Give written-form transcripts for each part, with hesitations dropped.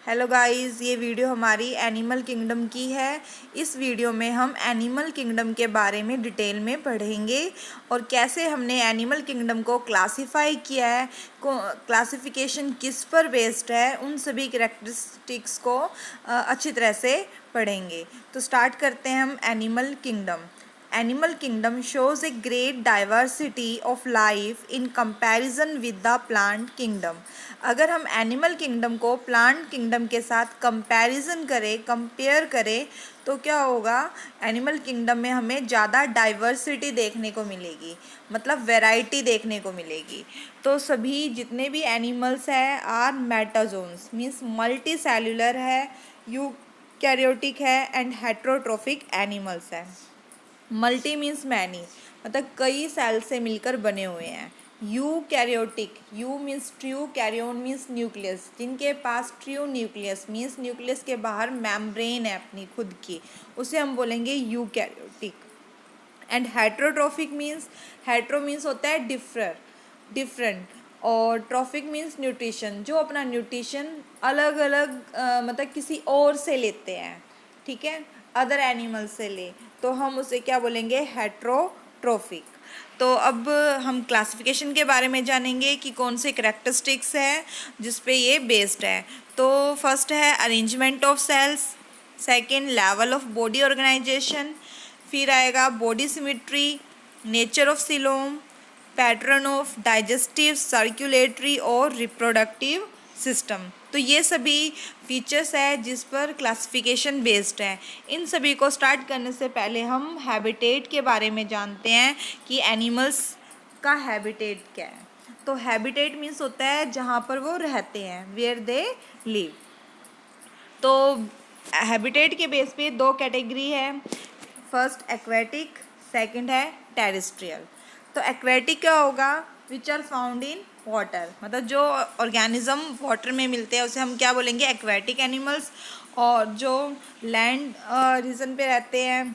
Hello guys, ये video हमारी animal kingdom की है। इस वीडियो में हम एनिमल किंगडम के बारे में डिटेल में पढ़ेंगे और कैसे हमने एनिमल किंगडम को क्लासिफाई किया है, क्लासिफिकेशन किस पर बेस्ड है, उन सभी कैरेक्टरिस्टिक्स को अच्छी तरह से पढ़ेंगे। तो स्टार्ट करते हैं हम animal kingdom. Animal kingdom shows a great diversity of life in comparison with the plant kingdom। अगर हम एनिमल किंगडम को प्लांट किंगडम के साथ कंपैरिजन करें, कंपेयर करें, तो क्या होगा, एनिमल किंगडम में हमें ज़्यादा डाइवर्सिटी देखने को मिलेगी, मतलब वैरायटी देखने को मिलेगी। तो सभी जितने भी एनिमल्स हैं आर मेटाजोन्स, मीन्स मल्टी सेल्यूलर है, यूकैरियोटिक है एंड हेट्रोट्रोफिक एनिमल्स हैं। मल्टी मीन्स मैनी, मतलब कई सेल से मिलकर बने हुए हैं। Eukaryotic, you means true, कैरियोन means nucleus, जिनके पास ट्रू न्यूक्लियस मीन्स न्यूक्लियस के बाहर मेम्ब्रेन है अपनी खुद की, उसे हम बोलेंगे eukaryotic. And heterotrophic means, hetero means होता है डिफरेंट, और ट्रॉफिक मीन्स न्यूट्रिशन, जो अपना न्यूट्रिशन अलग अलग मतलब किसी और से लेते हैं, ठीक है, अदर एनिमल से ले, तो हम उसे क्या बोलेंगे, हेट्रोट्रोफिक। तो अब हम क्लासिफिकेशन के बारे में जानेंगे कि कौन से करेक्टरिस्टिक्स है जिस पे ये बेस्ड है। तो फर्स्ट है arrangement of cells, second level of body organisation, फिर आएगा body symmetry, nature of coelom, pattern of digestive, circulatory और रिप्रोडक्टिव सिस्टम। तो ये सभी फीचर्स है जिस पर क्लासिफिकेशन बेस्ड है। इन सभी को स्टार्ट करने से पहले हम हैबिटेट के बारे में जानते हैं कि एनिमल्स का हैबिटेट क्या है। तो हैबिटेट मीन्स होता है जहाँ पर वो रहते हैं, वेयर दे लिव। तो हैबिटेट के बेस पे दो कैटेगरी है, फर्स्ट एक्वेटिक, सेकंड है टेरेस्ट्रियल। तो एक्वेटिक क्या होगा, which are found in water, मतलब जो ऑर्गेनिज्म वाटर में मिलते हैं उसे हम क्या बोलेंगे, एक्वेटिक एनिमल्स। और जो लैंड रीजन पे रहते हैं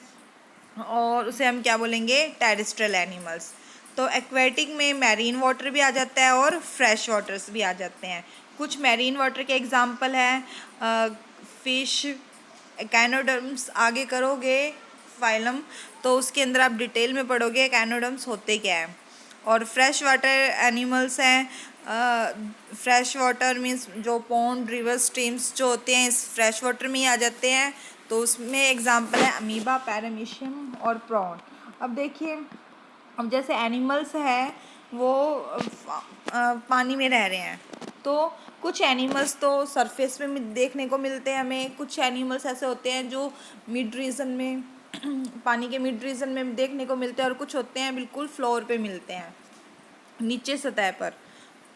और उसे हम क्या बोलेंगे, टेरेस्ट्रियल एनिमल्स। तो एक्वेटिक में मैरीन वाटर भी आ जाता है और फ्रेश वाटर्स भी आ जाते हैं। कुछ मैरीन वाटर के एग्जांपल हैं फिश, कैनोडर्म्स, आगे करोगे फाइलम तो उसके अंदर आप डिटेल में पढ़ोगे कैनोडर्म्स होते क्या है। और फ्रेश वाटर एनिमल्स हैं, फ्रेश वाटर मीन्स जो पॉन्ड, रिवर, स्ट्रीम्स जो होते हैं इस फ्रेश वाटर में ही आ जाते हैं। तो उसमें एग्जांपल है अमीबा, पैरामीशियम और प्रॉन। अब देखिए, अब जैसे एनिमल्स हैं वो पानी में रह रहे हैं, तो कुछ एनिमल्स तो सरफेस पे देखने को मिलते हैं हमें, कुछ एनिमल्स ऐसे होते हैं जो मिड रीजन में पानी के मिड रीजन में देखने को मिलते हैं, और कुछ होते हैं बिल्कुल फ्लोर पे मिलते हैं, नीचे सतह पर।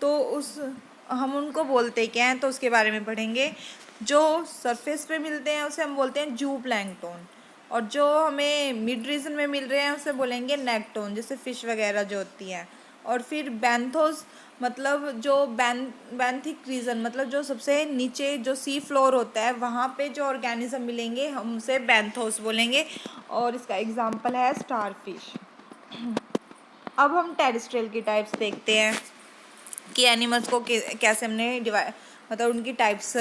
तो उस हम उनको बोलते क्या हैं, तो उसके बारे में पढ़ेंगे। जो सरफेस पे मिलते हैं उसे हम बोलते हैं जू प्लैंकटन, और जो हमें मिड रीजन में मिल रहे हैं उसे बोलेंगे नेक्टोन, जैसे फिश वगैरह जो होती हैं। और फिर बैंथोस, मतलब जो बैंथिक रीजन, मतलब जो सबसे नीचे जो सी फ्लोर होता है वहाँ पे जो ऑर्गेनिज्म मिलेंगे हम उसे बैंथोस बोलेंगे, और इसका एग्जांपल है स्टारफिश। अब हम टेरेस्ट्रियल की टाइप्स देखते हैं कि एनिमल्स को कैसे हमने डिवाइड, मतलब उनकी टाइप्स,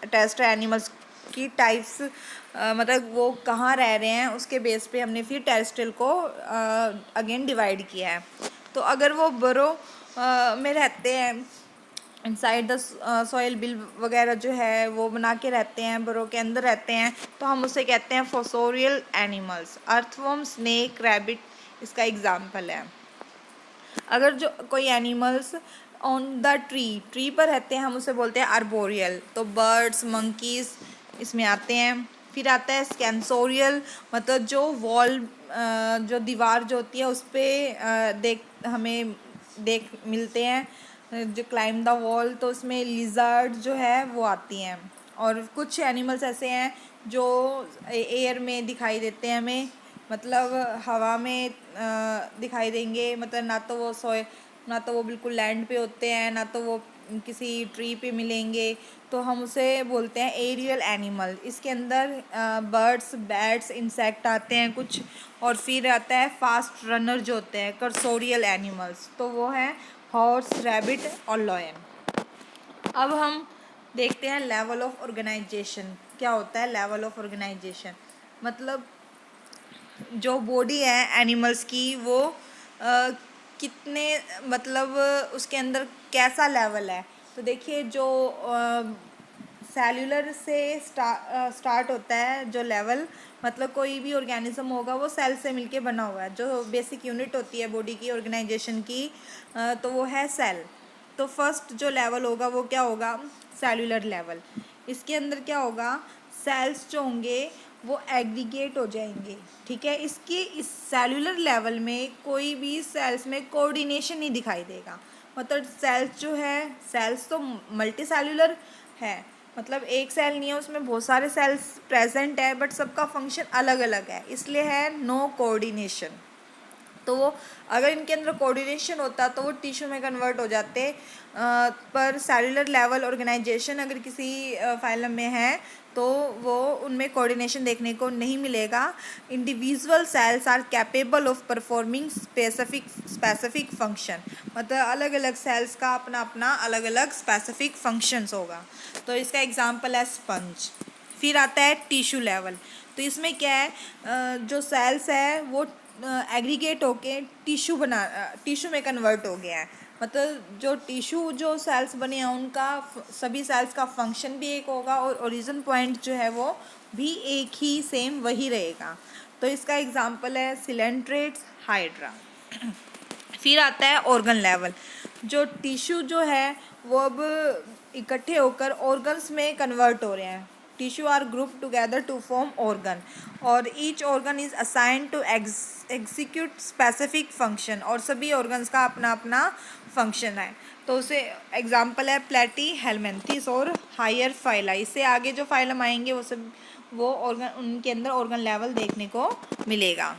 टेरेस्ट्रियल एनिमल्स की टाइप्स, मतलब वो कहाँ रह रहे हैं उसके बेस पे हमने फिर टेरेस्ट्रियल को अगेन डिवाइड किया है। तो अगर वो बरो में रहते हैं, इनसाइड द सॉइल, बिल वगैरह जो है वो बना के रहते हैं, बरो के अंदर रहते हैं, तो हम उसे कहते हैं fossorial animals. Earthworm, snake, rabbit इसका एग्जाम्पल है। अगर जो कोई एनिमल्स ऑन द ट्री पर रहते हैं हम उसे बोलते हैं आर्बोरियल। तो बर्ड्स, मंकीज इसमें आते हैं। फिर आता है स्कैंसोरियल, मतलब जो वॉल, जो दीवार जो होती है उस पर हमें देख मिलते हैं, जो क्लाइम द वॉल, तो उसमें लिजर्ड जो है वो आती हैं। और कुछ एनिमल्स ऐसे हैं जो एयर में दिखाई देते हैं हमें, मतलब हवा में दिखाई देंगे, मतलब ना तो वो बिल्कुल लैंड पे होते हैं, ना तो वो किसी ट्री पे मिलेंगे, तो हम उसे बोलते हैं एरियल एनिमल। इसके अंदर बर्ड्स, बैट्स, इंसेक्ट आते हैं कुछ, और फिर आता है फास्ट रनर जो होते हैं कर्सोरियल एनिमल्स, तो वो हैं हॉर्स, रैबिट और लॉयन। अब हम देखते हैं लेवल ऑफ ऑर्गेनाइजेशन क्या होता है। लेवल ऑफ ऑर्गेनाइजेशन मतलब जो बॉडी है एनिमल्स की वो कितने मतलब उसके अंदर कैसा लेवल है। तो देखिए जो सेल्यूलर से स्टार्ट होता है जो लेवल, मतलब कोई भी ऑर्गेनिज्म होगा वो सेल से मिलके बना हुआ है। जो बेसिक यूनिट होती है बॉडी की ऑर्गेनाइजेशन की तो वो है सेल। तो फर्स्ट जो लेवल होगा वो क्या होगा, सेल्यूलर लेवल। इसके अंदर क्या होगा, सेल्स जो होंगे वो एग्रीगेट हो जाएंगे। ठीक है, इसकी इस सेल्यूलर लेवल में कोई भी सेल्स में कोऑर्डिनेशन नहीं दिखाई देगा। मतलब सेल्स जो है, सेल्स तो मल्टी सेल्यूलर है, मतलब एक सेल नहीं है उसमें बहुत सारे सेल्स प्रेजेंट है, बट सबका फंक्शन अलग अलग है, इसलिए है नो कोऑर्डिनेशन। तो वो अगर इनके अंदर कोऑर्डिनेशन होता तो वो टिश्यू में कन्वर्ट हो जाते। पर सेलुलर लेवल ऑर्गेनाइजेशन अगर किसी फाइलम में है तो वो उनमें कोऑर्डिनेशन देखने को नहीं मिलेगा। Individual cells are capable of performing specific function, मतलब अलग अलग सेल्स का अपना अपना अलग अलग स्पेसिफिक फंक्शंस होगा। तो इसका एग्जांपल है स्पंज। फिर आता है टिश्यू लेवल। तो इसमें क्या है, जो सेल्स है वो एग्रीगेट होके टिश्यू में कन्वर्ट हो गया है। मतलब जो टिश्यू जो सेल्स बने हैं उनका सभी सेल्स का फंक्शन भी एक होगा और ओरिजिन पॉइंट जो है वो भी एक ही सेम वही रहेगा। तो इसका एग्जांपल है सिलेंट्रेट्स, हाइड्रा। फिर आता है ऑर्गन लेवल। जो टिश्यू जो है वो अब इकट्ठे होकर ऑर्गन्स में कन्वर्ट हो रहे हैं। Tissue are group together to form organ और each organ is assigned to execute specific function, और सभी ऑर्गन्स का अपना अपना फंक्शन है। तो उसे एग्जांपल है प्लेटी हेलमिंथेस और हायर फाइला। इससे आगे जो फाइलम आएंगे वो सब वो ऑर्गन उनके अंदर ऑर्गन लेवल देखने को मिलेगा।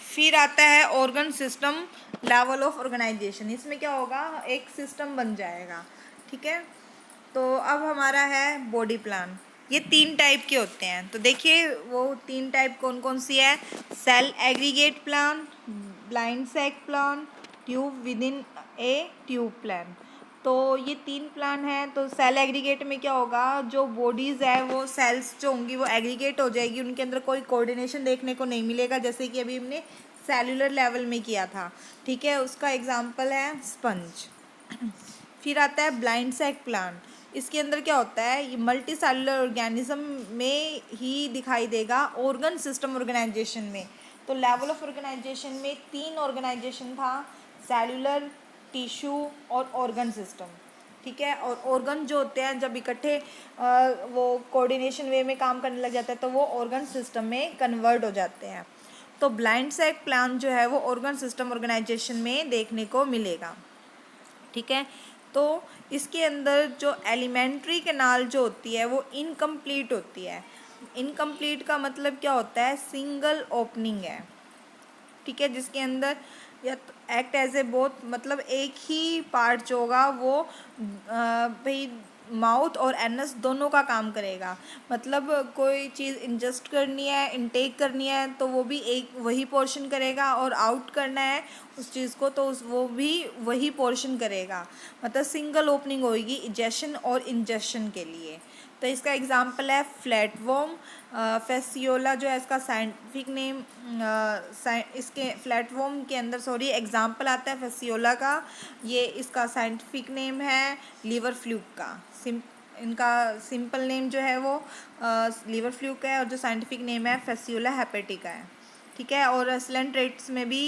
फिर आता है organ system level of organisation. इसमें क्या होगा, एक सिस्टम बन जाएगा। ठीक है, तो अब हमारा है बॉडी प्लान। ये 3 टाइप के होते हैं। तो देखिए वो 3 टाइप कौन कौन सी है। Cell aggregate plan, blind sac plan, tube within a tube plan. तो ये 3 प्लान हैं। तो सेल एग्रीगेट में क्या होगा, जो बॉडीज़ है वो सेल्स जो होंगी वो एग्रीगेट हो जाएगी, उनके अंदर कोई कोऑर्डिनेशन देखने को नहीं मिलेगा, जैसे कि अभी हमने सेल्यूलर लेवल में किया था। ठीक है, उसका एग्जांपल है स्पंज। फिर आता है ब्लाइंड सैक प्लांट। इसके अंदर क्या होता है, ये मल्टी सेलुलर ऑर्गेनिज्म में ही दिखाई देगा ऑर्गन सिस्टम ऑर्गेनाइजेशन में। तो लेवल ऑफ ऑर्गेनाइजेशन में 3 ऑर्गेनाइजेशन था, सेलुलर, टिश्यू और ऑर्गन सिस्टम। ठीक है, और ऑर्गन जो होते हैं जब इकट्ठे वो कोऑर्डिनेशन वे में काम करने लग जाते हैं तो वो ऑर्गन सिस्टम में कन्वर्ट हो जाते हैं। तो ब्लाइंड सैक प्लान जो है वो ऑर्गन सिस्टम ऑर्गेनाइजेशन में देखने को मिलेगा। ठीक है, तो इसके अंदर जो एलिमेंट्री कैनाल जो होती है वो इनकम्प्लीट होती है। इनकम्प्लीट का मतलब क्या होता है, सिंगल ओपनिंग है। ठीक है, जिसके अंदर या एक्ट एज ए बोथ, मतलब एक ही पार्ट जो होगा वो भाई माउथ और एनस दोनों का काम करेगा। मतलब कोई चीज़ इंजेस्ट करनी है, इनटेक करनी है तो वो भी एक वही पोर्शन करेगा, और आउट करना है उस चीज़ को तो वो भी वही पोर्शन करेगा। मतलब सिंगल ओपनिंग होगी इजेशन और इंजेशन के लिए। तो इसका एग्जांपल है फ्लैटवर्म, फेसियोला जो है इसका साइंटिफिक नेम। इसके फ्लैटवर्म के अंदर एग्जांपल आता है फेसियोला का, ये इसका साइंटिफिक नेम है लीवर फ्लूक का। इनका सिंपल नेम जो है वो लीवर फ्लूक है और जो साइंटिफिक नेम है फेसियोला हेपेटिका है। ठीक है, और सिलेंट्रेट्स में भी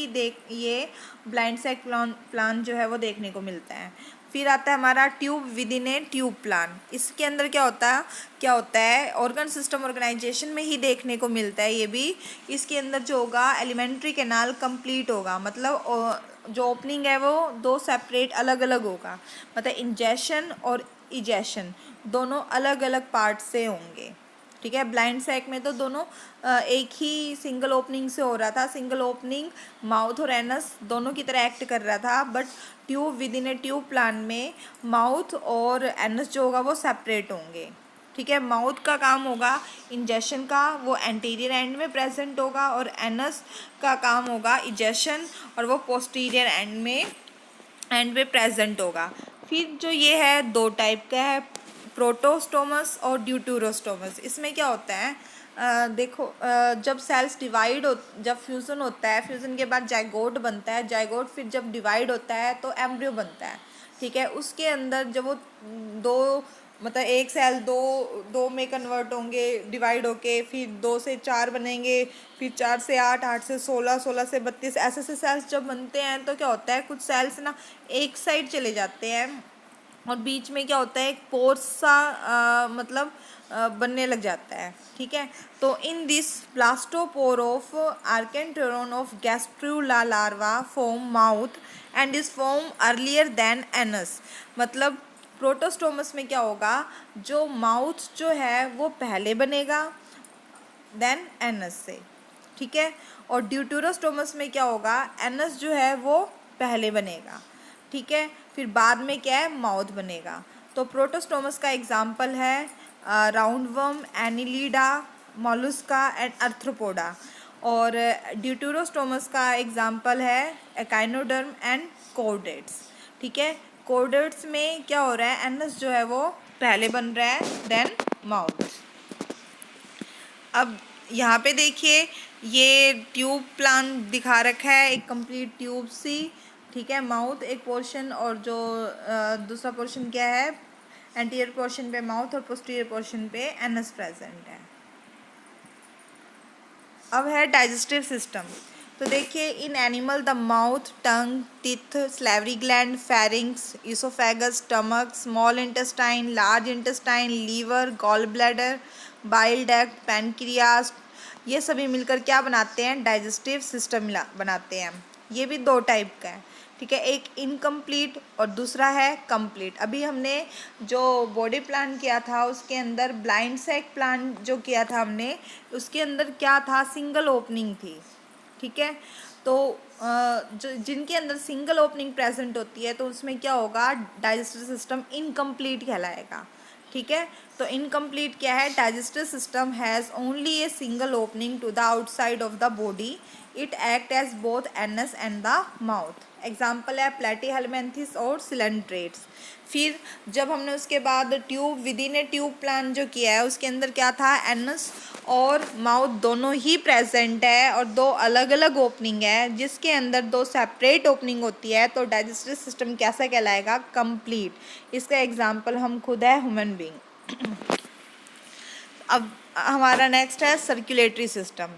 ये ब्लाइंड सैक प्लान जो है वो देखने को मिलता है। फिर आता है हमारा tube within a tube plan. इसके अंदर क्या होता है ऑर्गन सिस्टम ऑर्गेनाइजेशन में ही देखने को मिलता है ये भी। इसके अंदर जो होगा एलिमेंट्री कैनाल कंप्लीट होगा, मतलब जो ओपनिंग है वो 2 सेपरेट अलग अलग होगा। मतलब इंजेशन और इजेशन दोनों अलग अलग पार्ट से होंगे। ठीक है, ब्लाइंड सैक में तो दोनों एक ही सिंगल ओपनिंग से हो रहा था। सिंगल ओपनिंग माउथ और एनस दोनों की तरह एक्ट कर रहा था, but tube within a tube plan में माउथ और एनस जो होगा वो सेपरेट होंगे। ठीक है, माउथ का काम होगा इंजेशन का, वो एंटीरियर एंड में प्रेजेंट होगा, और एनस का काम होगा इजेशन और वो पोस्टीरियर एंड में एंड पे प्रेजेंट होगा। फिर जो ये है दो टाइप का है, प्रोटोस्टोमस और ड्यूटेरोस्टोमस। इसमें क्या होता है, देखो, जब सेल्स डिवाइड हो, जब फ्यूज़न होता है, फ्यूज़न के बाद जाइगोट बनता है, जाइगोट फिर जब डिवाइड होता है तो एम्ब्रियो बनता है। ठीक है, उसके अंदर जब वो दो, मतलब एक सेल दो दो में कन्वर्ट होंगे डिवाइड होके, फिर 2 से 4 बनेंगे, फिर 4 से 8, 8 से 16, 16 से 32, ऐसे ऐसे सेल्स जब बनते हैं तो क्या होता है, कुछ सेल्स ना एक साइड चले जाते हैं और बीच में क्या होता है, एक पोर्स सा मतलब बनने लग जाता है। ठीक है, तो in this blastopore of archenteron of gastrula larva form mouth and is form earlier than anus. मतलब प्रोटोस्टोमस में क्या होगा, जो माउथ जो है वो पहले बनेगा देन एनस से। ठीक है, और ड्यूटेरोस्टोमस में क्या होगा, एनस जो है वो पहले बनेगा। ठीक है, फिर बाद में क्या है, माउथ बनेगा। तो प्रोटोस्टोमस का एग्जाम्पल है roundworm, Annelida, Mollusca and arthropoda. और ड्यूटेरोस्टोमस का एग्जाम्पल है एकाइनोडर्म एंड कॉर्डेट्स। ठीक है, कॉर्डेट्स में क्या हो रहा है, एनस जो है वो पहले बन रहा है देन माउथ। अब यहाँ पे देखिए, ये ट्यूब प्लान दिखा रखा है, एक कंप्लीट ट्यूब सी। ठीक है, माउथ एक पोर्शन और जो दूसरा पोर्शन क्या है, एंटीरियर पोर्शन पे माउथ और पोस्टीरियर पोर्शन पे एनस प्रेजेंट है। अब है डाइजेस्टिव सिस्टम। तो देखिए, in animal the mouth, tongue, teeth, salivary gland, pharynx, oesophagus, stomach, small intestine, large intestine, liver, gall bladder, bile duct, pancreas, ये सभी मिलकर क्या बनाते हैं, डाइजेस्टिव सिस्टम बनाते हैं। ये भी दो टाइप का है। ठीक है, एक इनकम्प्लीट और दूसरा है कंप्लीट। अभी हमने जो बॉडी प्लान किया था उसके अंदर ब्लाइंड सैक प्लान जो किया था हमने, उसके अंदर क्या था, सिंगल ओपनिंग थी। ठीक है, तो जो जिनके अंदर सिंगल ओपनिंग प्रेजेंट होती है तो उसमें क्या होगा, डाइजेस्टिव सिस्टम इनकम्प्लीट कहलाएगा। ठीक है, तो इनकम्प्लीट क्या है, digestive system has only a single opening to the outside of the body, it act as both anus and the mouth. Example है प्लेटीहेलमिन्थेस और सिलेंट्रेट्स। फिर जब हमने उसके बाद tube within a tube plan जो किया है उसके अंदर क्या था, एनस और माउथ दोनों ही प्रेजेंट है और दो अलग अलग ओपनिंग है, जिसके अंदर दो सेपरेट ओपनिंग होती है, तो डाइजेस्टिव सिस्टम कैसा कहलाएगा, कंप्लीट। इसका एग्जांपल हम खुद है ह्यूमन बीइंग। अब हमारा नेक्स्ट है सर्कुलेटरी सिस्टम।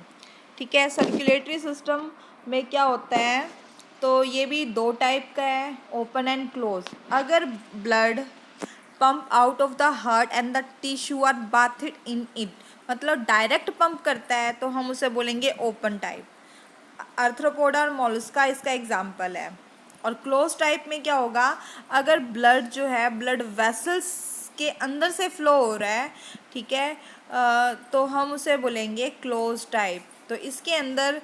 ठीक है, सर्कुलेटरी सिस्टम में क्या होता है, तो ये भी दो टाइप का है, ओपन एंड क्लोज। अगर blood pump out of the heart and the tissue are bathed in it, मतलब डायरेक्ट पंप करता है तो हम उसे बोलेंगे ओपन टाइप। आर्थ्रोपोडा और मोलस्का इसका एग्जाम्पल है। और क्लोज टाइप में क्या होगा, अगर ब्लड जो है ब्लड वेसल्स के अंदर से फ्लो हो रहा है, ठीक है, तो हम उसे बोलेंगे क्लोज टाइप। तो इसके अंदर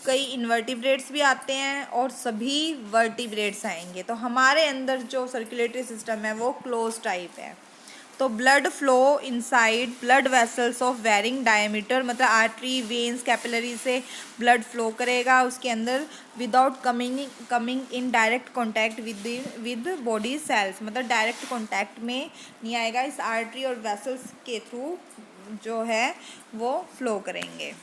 कई इन्वर्टिब्रेट्स भी आते हैं और सभी वर्टिब्रेट्स आएंगे, तो हमारे अंदर जो सर्कुलेटरी सिस्टम है वो क्लोज टाइप है। तो blood flow inside blood vessels of varying diameter, मतलब आर्टरी, वेन्स, कैपिलरी से ब्लड फ्लो करेगा उसके अंदर without coming in direct contact with body cells, मतलब डायरेक्ट कॉन्टैक्ट में नहीं आएगा, इस आर्टरी और वेसल्स के थ्रू जो है वो फ्लो करेंगे।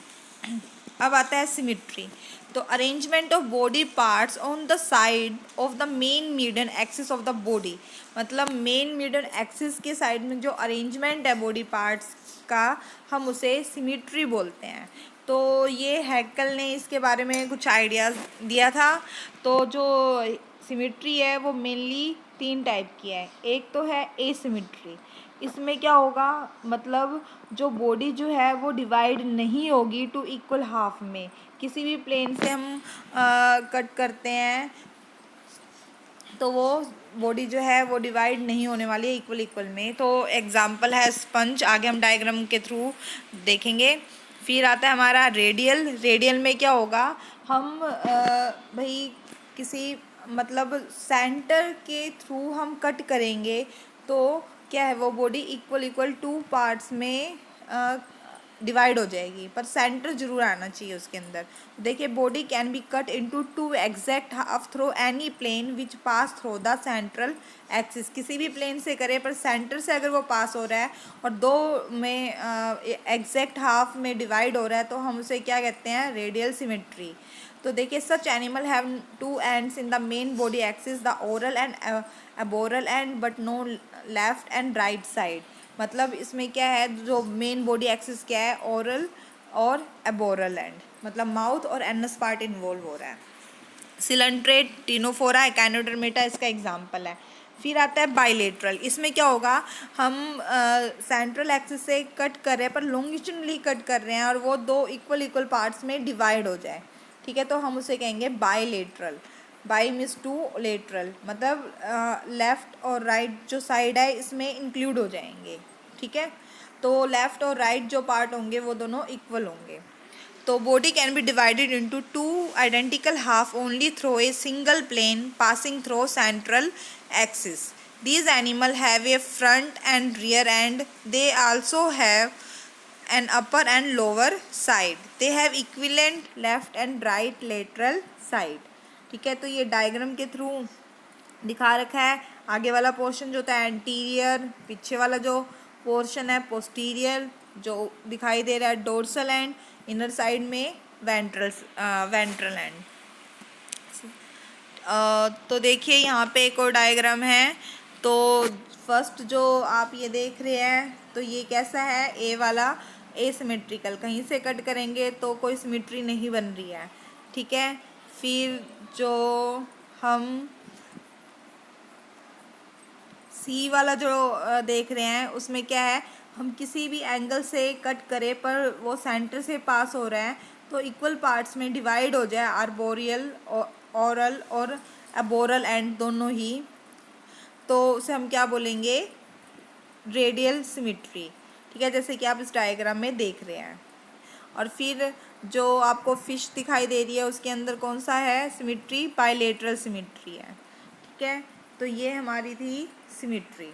अब आता है सिमिट्री। तो arrangement of body parts on the side of the mean median axis of the body, मतलब मेन मीडियन एक्सिस के साइड में जो अरेंजमेंट है बॉडी पार्ट्स का, हम उसे सिमिट्री बोलते हैं। तो ये हैकल ने इसके बारे में कुछ आइडियाज़ दिया था। तो जो सिमिट्री है वो मेनली 3 टाइप की है। एक तो है एसिमिट्री, इसमें क्या होगा, मतलब जो बॉडी जो है वो डिवाइड नहीं होगी टू इक्वल हाफ में। किसी भी प्लेन से हम कट करते हैं तो वो बॉडी जो है वो डिवाइड नहीं होने वाली है इक्वल में। तो एग्जांपल है स्पंज, आगे हम डायग्राम के थ्रू देखेंगे। फिर आता है हमारा रेडियल। रेडियल में क्या होगा, हम भाई किसी मतलब सेंटर के थ्रू हम कट करेंगे तो क्या है, वो बॉडी इक्वल 2 पार्ट्स में डिवाइड हो जाएगी, पर सेंटर जरूर आना चाहिए उसके अंदर। देखिए, body can be cut into two exact half through any plane which pass through the central axis. किसी भी प्लेन से करे पर सेंटर से अगर वो पास हो रहा है और दो में एग्जैक्ट हाफ में डिवाइड हो रहा है तो हम उसे क्या कहते हैं, रेडियल सिमेट्री। तो देखिए, such animal have two ends in the main body axis, the oral end aboral end but no left and right side. मतलब इसमें क्या है, जो मेन बॉडी एक्सिस क्या है, ओरल और एबोरल एंड, मतलब माउथ और एनस पार्ट इन्वॉल्व हो रहा है। सिलेंट्रेट, टिनोफोरा, एकाइनोडर्मेटा इसका एग्जाम्पल है। फिर आता है बाइलेटरल। इसमें क्या होगा, हम सेंट्रल एक्सिस से कट कर रहे हैं पर लॉन्गिट्यूडनली कट कर रहे हैं और वो दो इक्वल पार्ट्स में डिवाइड हो जाए, ठीक है, तो हम उसे कहेंगे bilateral. Bi means two, lateral मतलब लेफ़्ट और राइट जो साइड है इसमें इंक्लूड हो जाएंगे, ठीक है। तो लेफ़्ट और राइट जो पार्ट होंगे वो दोनों इक्वल होंगे। तो body can be divided into two identical half only through a single plane passing through central axis. These animal have a front and rear end. They also have an upper and lower side. They have equivalent left and right lateral side. ठीक है, तो ये diagram के through दिखा रखा है। आगे वाला पोर्शन जो होता है एंटीरियर, पीछे वाला जो पोर्शन है पोस्टीरियर, जो दिखाई दे रहा है डोर्सल एंड, इनर साइड में वेंट्रल एंड। तो देखिए यहाँ पे एक और डायग्राम है। तो फर्स्ट जो आप ये देख रहे हैं तो ये कैसा है, ए वाला एसिमेट्रिकल, कहीं से कट करेंगे तो कोई सिमेट्री नहीं बन रही है, ठीक है। फिर जो हम सी वाला जो देख रहे हैं उसमें क्या है, हम किसी भी एंगल से कट करें पर वो सेंटर से पास हो रहा है तो इक्वल पार्ट्स में डिवाइड हो जाए, आर्बोरियल, ओरल और एबोरल एंड दोनों ही, तो उसे हम क्या बोलेंगे, रेडियल सिमेट्री, ठीक है, जैसे कि आप इस डायग्राम में देख रहे हैं। और फिर जो आपको फिश दिखाई दे रही है उसके अंदर कौन सा है, सिमेट्री, बाइलेटरल सिमेट्री है, ठीक है। तो ये हमारी थी सिमेट्री।